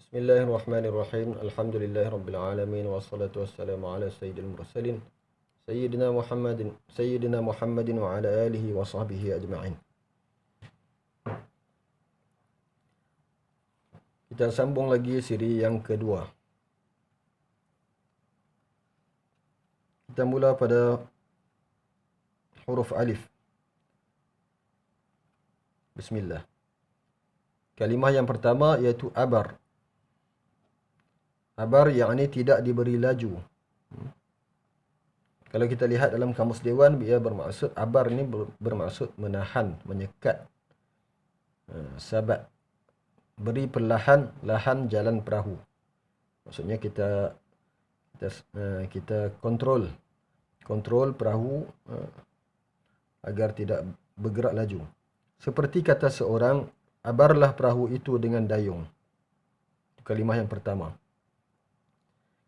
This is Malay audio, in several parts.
Bismillahirrahmanirrahim. Alhamdulillahirabbil alamin wassalatu wassalamu ala sayyidil mursalin Sayyidina Muhammadin wa ala alihi wa sahbihi ajma'in. Kita sambung lagi siri yang kedua. Kita mula pada huruf alif. Bismillah. Kalimah yang pertama iaitu abar. Abar yakni tidak diberi laju. Kalau kita lihat dalam kamus dewan, ia bermaksud, abar ni bermaksud menahan, menyekat, sabat, beri perlahan lahan jalan perahu. Maksudnya kita kontrol perahu agar tidak bergerak laju. Seperti kata seorang, abarlah perahu itu dengan dayung. Kalimah yang pertama.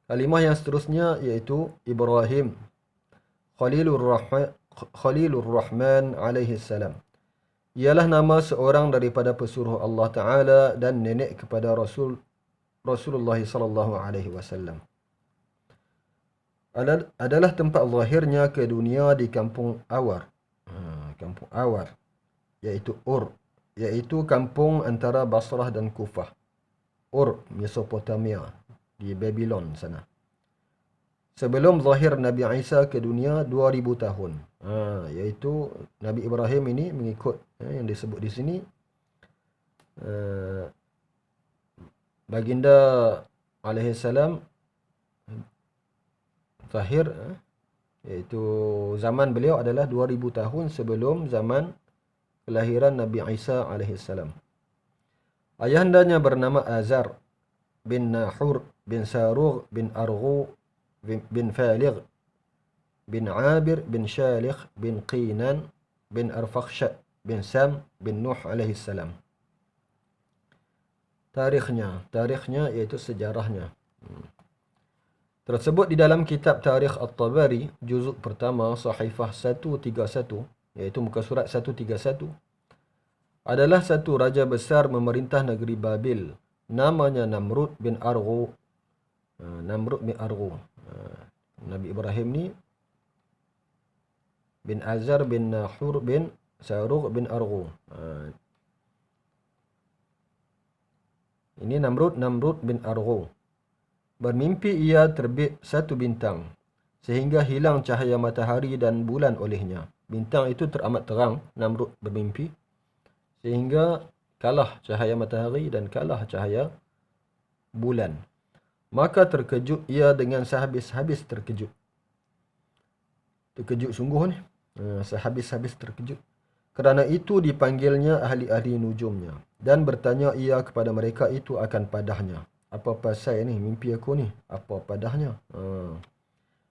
Kalimah yang seterusnya iaitu Ibrahim Khalilur Rahman alaihi salam. Ialah nama seorang daripada pesuruh Allah Ta'ala dan nenek kepada Rasulullah sallallahu alaihi wasallam. Adalah tempat lahirnya ke dunia di kampung Awar. Kampung Awar iaitu Ur, iaitu kampung antara Basrah dan Kufah. Ur, Mesopotamia, di Babylon sana. Sebelum zahir Nabi Isa ke dunia 2000 tahun. Iaitu Nabi Ibrahim ini mengikut yang disebut di sini, baginda alaihi salam zahir, iaitu zaman beliau adalah 2000 tahun sebelum zaman kelahiran Nabi Isa alaihi salam. Ayahandanya bernama Azar bin Nahur bin Sarugh bin Arghu bin Faligh bin Abir bin Shalikh bin Qinan bin Arfakhsha bin Sam bin Nuh alaihi salam. Tarikhnya iaitu sejarahnya. Tersebut di dalam kitab Tarikh At-Tabari, juzuk pertama, sahifah 131, iaitu muka surat 131. Adalah satu raja besar memerintah negeri Babil. Namanya Namrud bin Arghu. Nabi Ibrahim ni bin Azar bin Nahur bin Sarugh bin Arghu. Ini Namrud bin Arghu. Bermimpi ia terbit satu bintang, sehingga hilang cahaya matahari dan bulan olehnya. Bintang itu teramat terang. Namrud bermimpi sehingga kalah cahaya matahari dan kalah cahaya bulan. Maka terkejut ia dengan sehabis-habis terkejut. Terkejut sungguh ni. Sehabis-habis terkejut. Kerana itu dipanggilnya ahli-ahli nujumnya. Dan bertanya ia kepada mereka itu akan padahnya. Apa pasal ni mimpi aku ni? Apa padahnya?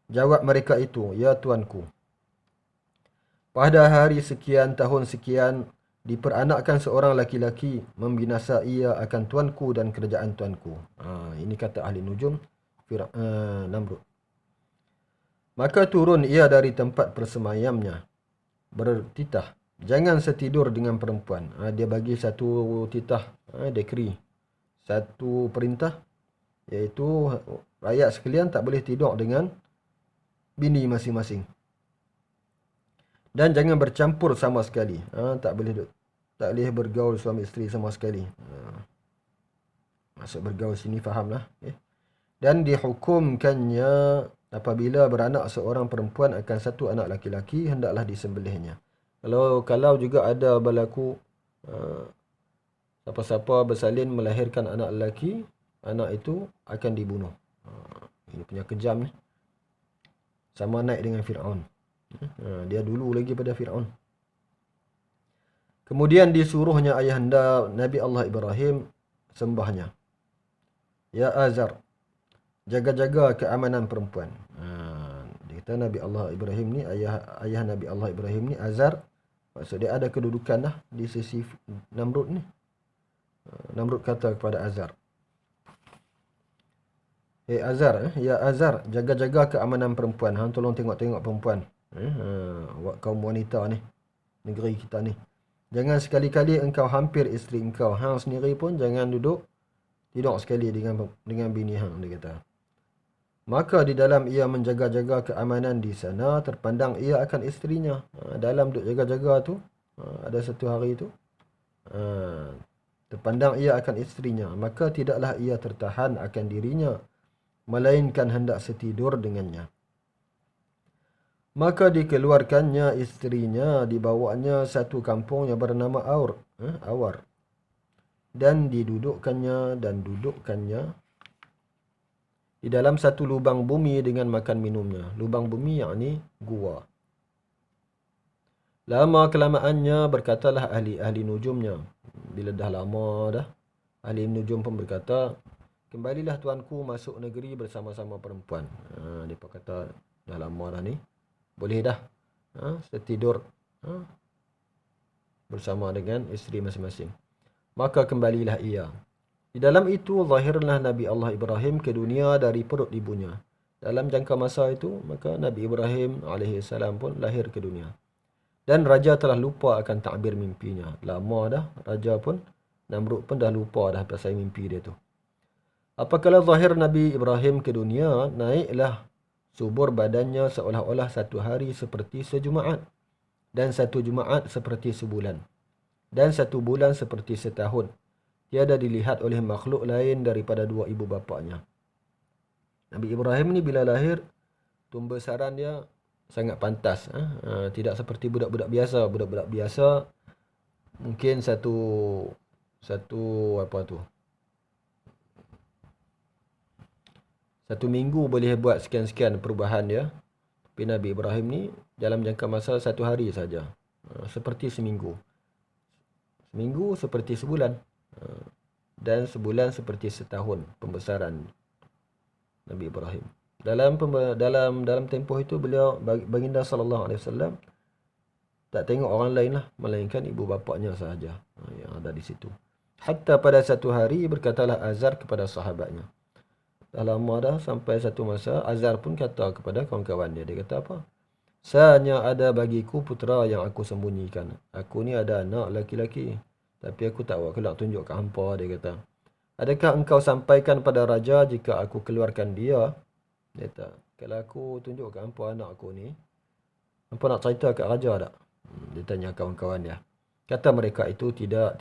Jawab mereka itu, ya tuanku, pada hari sekian, tahun sekian, diperanakkan seorang laki-laki, membinasa ia akan tuanku dan kerajaan tuanku. Ini kata ahli nujum, Namrud. Maka turun ia dari tempat persemayamnya, bertitah, jangan setidur dengan perempuan. Dia bagi satu titah, dekri, satu perintah, iaitu rakyat sekalian tak boleh tidur dengan bini masing-masing. Dan jangan bercampur sama sekali. Tak boleh bergaul suami isteri sama sekali. Maksud bergaul sini fahamlah. Dan dihukumkannya apabila beranak seorang perempuan akan satu anak laki-laki, hendaklah disembelihnya. Kalau juga ada berlaku siapa-siapa bersalin melahirkan anak lelaki, anak itu akan dibunuh. Ini punya kejam ni. Sama naik dengan Fir'aun. Dia dulu lagi pada Fir'aun. Kemudian disuruhnya ayahanda Nabi Allah Ibrahim sembahnya. Ya Azar, jaga-jaga keamanan perempuan. Dia kata Nabi Allah Ibrahim ni, ayah Nabi Allah Ibrahim ni, Azar, maksud dia ada kedudukan dah di sisi Namrud ni. Namrud kata kepada Azar, Azar, ya Azar, jaga-jaga keamanan perempuan. Tolong tengok-tengok perempuan. Kaum wanita ni, negeri kita ni. Jangan sekali-kali engkau hampir isteri engkau. Hang sendiri pun jangan duduk Tidur sekali dengan bini hang, dia kata. Maka di dalam ia menjaga-jaga keamanan di sana, terpandang ia akan isterinya. Dalam duk jaga-jaga tu, ada satu hari tu, terpandang ia akan isterinya. Maka tidaklah ia tertahan akan dirinya, melainkan hendak setidur dengannya. Maka dikeluarkannya isterinya, dibawanya satu kampung yang bernama Awar. Dan dudukkannya di dalam satu lubang bumi dengan makan minumnya. Lubang bumi yakni gua. Lama kelamaannya berkatalah ahli-ahli nujumnya. Bila dah lama dah, ahli nujum pun berkata, kembalilah tuanku masuk negeri bersama-sama perempuan. Dia kata, dah lama dah ni, boleh dah setidur bersama dengan isteri masing-masing. Maka kembalilah ia. Di dalam itu zahirlah Nabi Allah Ibrahim ke dunia dari perut ibunya. Dalam jangka masa itu, maka Nabi Ibrahim AS pun lahir ke dunia. Dan raja telah lupa akan takbir mimpinya. Lama dah, raja pun, Namrud pun dah lupa dah pasal mimpi dia tu. Apakala zahir Nabi Ibrahim ke dunia, naiklah subur badannya seolah-olah satu hari seperti sejumaat. Dan satu jumaat seperti sebulan. Dan satu bulan seperti setahun. Tiada dilihat oleh makhluk lain daripada dua ibu bapanya. Nabi Ibrahim ni bila lahir, tumbesaran dia sangat pantas. Tidak seperti budak-budak biasa. Budak-budak biasa mungkin satu minggu boleh buat sekian-sekian perubahan dia. Tapi Nabi Ibrahim ni dalam jangka masa satu hari saja. Seperti seminggu. Seminggu seperti sebulan. Dan sebulan seperti setahun pembesaran Nabi Ibrahim. Dalam tempoh itu beliau, baginda sallallahu alaihi wasallam, tak tengok orang lain lah, melainkan ibu bapaknya sahaja yang ada di situ. Hatta pada satu hari berkatalah Azar kepada sahabatnya. Dah lama dah, sampai satu masa Azar pun kata kepada kawan-kawan dia. Dia kata apa? Sanya ada bagiku putera yang aku sembunyikan. Aku ni ada anak laki-laki, tapi aku tak nak tunjuk ke hampa, dia kata. Adakah engkau sampaikan pada raja jika aku keluarkan dia? Dia kata, kalau aku tunjuk ke hampa anak aku ni, hampa nak cerita kat raja tak? Dia tanya kawan-kawan dia. Kata mereka itu, tidak.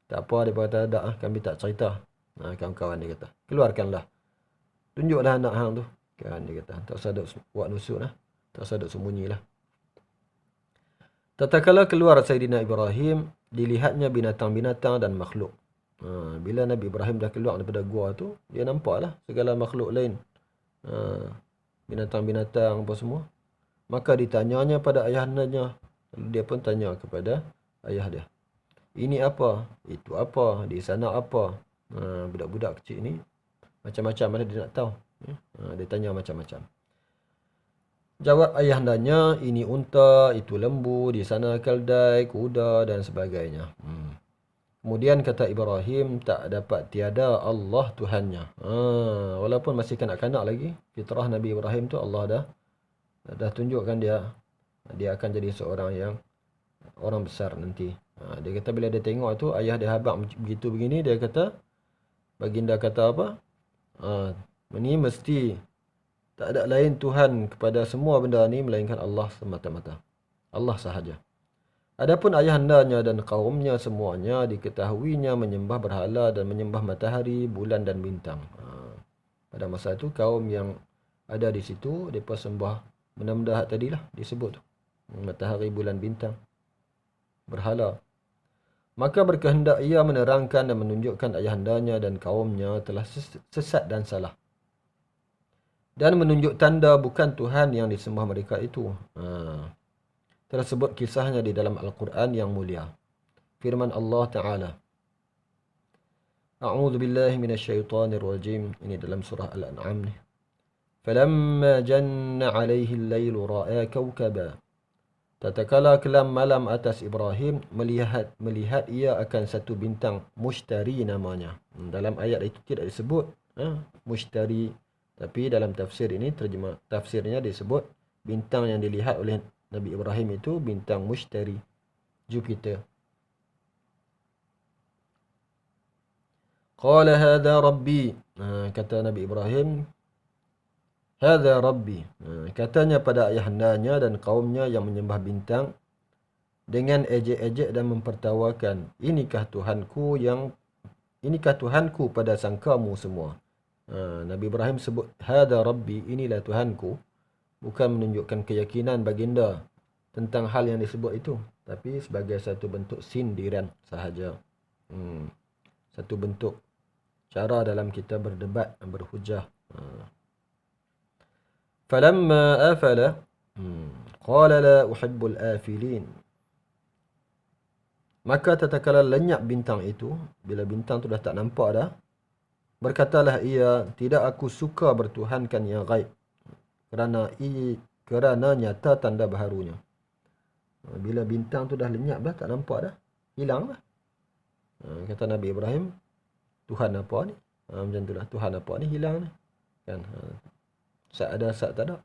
Tak apa, dia kata, tak, kami tak cerita. Kawan-kawan dia kata, keluarkanlah. Tunjuklah anak hang tu. Kan dia kata, tak usah duk buat nusuk lah. Tak usah duk sembunyilah. Tatkala keluar Sayyidina Ibrahim, dilihatnya binatang-binatang dan makhluk. Bila Nabi Ibrahim dah keluar daripada gua tu, dia nampaklah segala makhluk lain. Binatang-binatang apa semua. Maka ditanyanya pada ayahandanya. Lalu dia pun tanya kepada ayah dia. Ini apa? Itu apa? Di sana apa? Budak-budak kecil ni macam-macam mana dia nak tahu. Dia tanya macam-macam. Jawab ayahandanya, ini unta, itu lembu, di sana keldai, kuda dan sebagainya. Kemudian kata Ibrahim, tak dapat tiada Allah Tuhannya. Walaupun masih kanak-kanak lagi, fitrah Nabi Ibrahim tu Allah dah tunjukkan dia akan jadi seorang yang orang besar nanti. Dia kata bila dia tengok tu, ayah dia habaq begitu begini, dia kata, baginda kata apa? Ini mesti tak ada lain Tuhan kepada semua benda ni melainkan Allah semata-mata. Allah sahaja. Adapun ayahandanya dan kaumnya semuanya diketahuinya menyembah berhala dan menyembah matahari, bulan dan bintang. Pada masa itu kaum yang ada di situ, mereka sembah benda-benda tadilah disebut. Matahari, bulan, bintang, berhala. Maka berkehendak ia menerangkan dan menunjukkan ayahandanya dan kaumnya telah sesat dan salah. Dan menunjuk tanda bukan Tuhan yang disembah mereka itu. Tersebut kisahnya di dalam Al-Quran yang mulia. Firman Allah Ta'ala. A'udzu billahi minasyaitonir rajim. Ini dalam surah Al-An'am ni. Falamma janna 'alaihi al-lailu ra'a kawkaba. Tatkala kelam malam atas Ibrahim, melihat ia akan satu bintang, Mushtari namanya. Dalam ayat itu tidak disebut Mushtari, tapi dalam tafsir ini tafsirnya disebut bintang yang dilihat oleh Nabi Ibrahim itu bintang Mushtari, Jupiter. Qala hadha rabbi. Kata Nabi Ibrahim, hadha rabbi. Katanya pada ayahandanya dan kaumnya yang menyembah bintang dengan ejek-ejek dan mempertawakan, inikah Tuhanku pada sangkamu semua. Nabi Ibrahim sebut hadha rabbi, inilah Tuhanku, bukan menunjukkan keyakinan baginda tentang hal yang disebut itu, tapi sebagai satu bentuk sindiran sahaja. Satu bentuk cara dalam kita berdebat, berhujah. Falamma afala qala la uhibbul afilin. Maka tatkala lenyap bintang itu, bila bintang tu dah tak nampak dah, berkatalah ia, tidak aku suka bertuhankan yang gaib, kerana nyata tanda baharunya. Bila bintang tu dah lenyap dah, tak nampak dah, hilang dah. Kata Nabi Ibrahim, Tuhan apa ni? Macam itulah, Tuhan apa ni hilang ni. Kan? Saat ada, saat tak ada.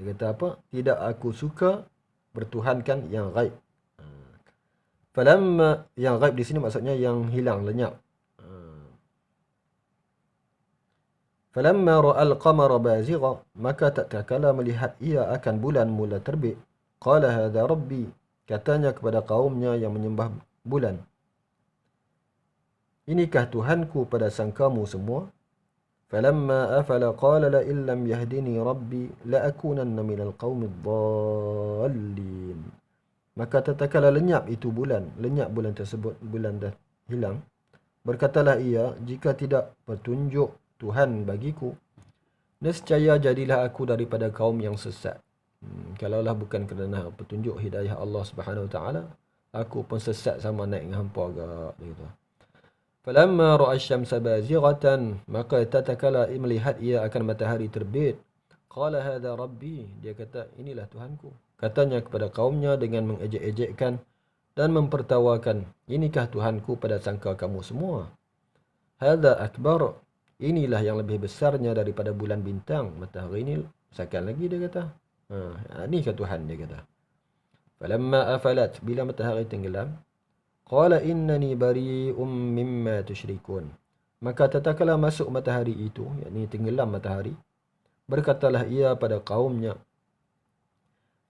Dia kata apa? Tidak aku suka bertuhankan yang gaib. Falamma, yang gaib di sini maksudnya yang hilang, lenyap. Falamma ra'al qamara bazigha, maka tatkala melihat ia akan bulan mula terbit, qala hadha rabbi, katanya kepada kaumnya yang menyembah bulan, inikah Tuhanku pada sangkamu semua. Falamma afala qala la illam yahdini rabbi la akunanna minal qaumid dhallin. Maka tatkala lenyap itu bulan, lenyap bulan tersebut, bulan dah hilang, berkatalah ia, jika tidak petunjuk Tuhan bagiku, nescaya jadilah aku daripada kaum yang sesat. Kalaulah bukan kerana petunjuk hidayah Allah Subhanahu Wa Taala, aku pun sesat sama naik dengan hampa agak, dia kata. Falamma ra'a asy-syamsa bazighatan, maka tatkala melihat ia akan matahari terbit, qala hadha rabbi, dia kata inilah Tuhanku. Katanya kepada kaumnya dengan mengejek-ejekkan dan mempertawakan, inikah Tuhanku pada sangka kamu semua. Hadha akbar, inilah yang lebih besarnya daripada bulan bintang, matahari ini besarkan lagi, dia kata. Ini ke Tuhan, dia kata. Falamma afalat, bila matahari tenggelam, qala innani bari'um mimma tusyrikun. Maka tatkala masuk matahari itu, yakni tenggelam matahari, berkatalah ia pada kaumnya,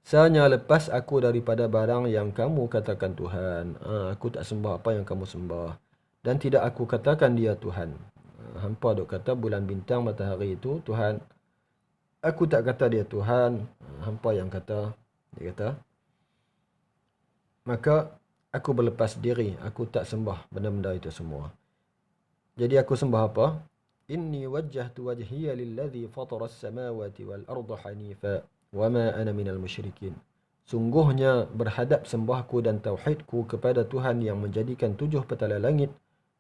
sanya lepas aku daripada barang yang kamu katakan Tuhan. Aku tak sembah apa yang kamu sembah, dan tidak aku katakan dia Tuhan. Hampa duk kata bulan bintang matahari itu Tuhan. Aku tak kata dia Tuhan. Hampa yang kata, dia kata. Maka aku berlepas diri, aku tak sembah benda-benda itu semua. Jadi aku sembah apa? Inni wajjahtu wajhiya lilladzi fatara as-samawati wal arda hanifa wa ma ana minal musyrikin. Sungguhnya berhadap sembahku dan tauhidku kepada Tuhan yang menjadikan 7 petala langit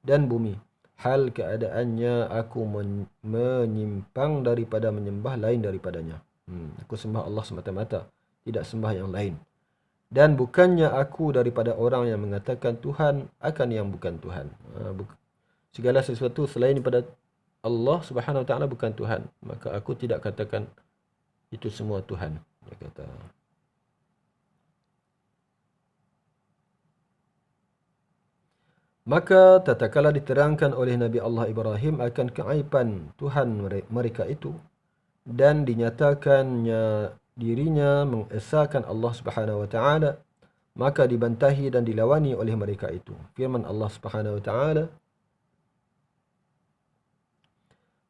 dan bumi. Hal keadaannya aku menyimpang daripada menyembah lain daripadanya. Aku sembah Allah semata-mata, tidak sembah yang lain. Dan bukannya aku daripada orang yang mengatakan Tuhan akan yang bukan Tuhan. Segala sesuatu selain daripada Allah Subhanahu Wa Taala bukan Tuhan, maka aku tidak katakan itu semua Tuhan, dia kata. Maka tatkala diterangkan oleh Nabi Allah Ibrahim akan keaiban Tuhan mereka itu, dan dinyatakannya dirinya mengesahkan Allah Subhanahu Wa Taala, maka dibantahi dan dilawani oleh mereka itu. Firman Allah Subhanahu Wa Taala,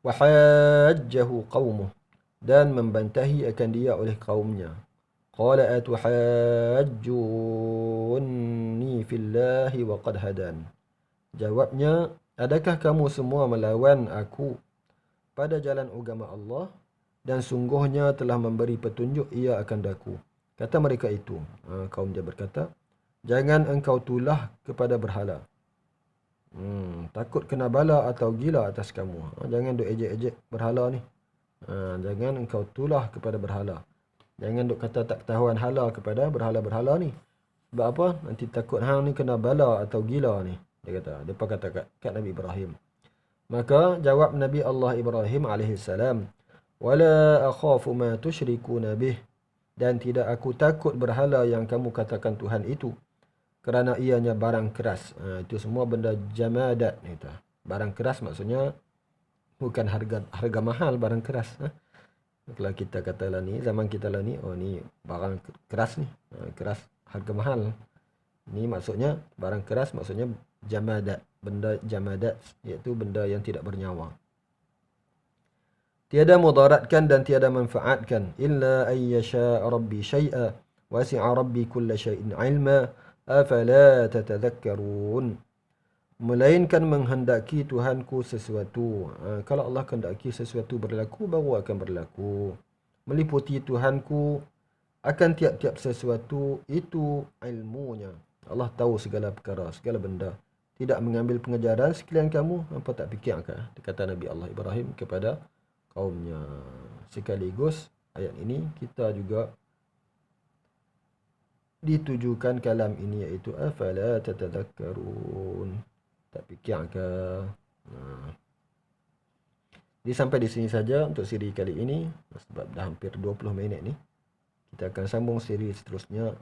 wa hajjahu qaumuh, dan membantahi akan dia oleh kaumnya. Qala atuhajjunni fillahi wa qad hadan. Jawabnya, adakah kamu semua melawan aku pada jalan agama Allah, dan sungguhnya telah memberi petunjuk ia akan daku. Kata mereka itu, kaum dia berkata, jangan engkau tulah kepada berhala. Takut kena bala atau gila atas kamu. Jangan duk ejek-ejek berhala ni. Jangan engkau tulah kepada berhala. Jangan duk kata tak ketahuan hala kepada berhala-berhala ni. Sebab apa? Nanti takut hang ni kena bala atau gila ni. Dia kata, depa kata kat Nabi Ibrahim. Maka jawab Nabi Allah Ibrahim alaihissalam, wala akhafu ma tusyrikuna bih, dan tidak aku takut berhala yang kamu katakan Tuhan itu. kerana ianya barang keras. Itu semua benda jamadat. Barang keras maksudnya bukan harga mahal barang keras. Kalau kita kata lah ni, zaman kita lah ni, oh ni barang keras ni, keras harga mahal. Ni maksudnya barang keras maksudnya jamadat, benda jamadat, iaitu benda yang tidak bernyawa. Tiada mudaratkan dan tiada manfaatkan. Illa ayyasha rabbi syai'a wasi'a rabbi kulla syai'in ilma afala tatadhakkarun. Melainkan menghendaki Tuhanku sesuatu. Kalau Allah kehendaki sesuatu berlaku, baru akan berlaku. Meliputi Tuhanku akan tiap-tiap sesuatu itu ilmunya. Allah tahu segala perkara, segala benda. Tidak mengambil pengajaran sekalian kamu, apa tak fikirkah? Kata Nabi Allah Ibrahim kepada kaumnya. Sekaligus ayat ini kita juga ditujukan kalam ini, iaitu afala tatadhakkarun. Tak fikirkah? Jadi sampai di sini saja untuk siri kali ini. Sebab dah hampir 20 minit ni. Kita akan sambung siri seterusnya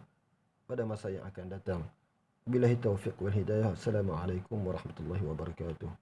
pada masa yang akan datang. Billahi taufiq wal hidayah. Assalamualaikum warahmatullahi wabarakatuh.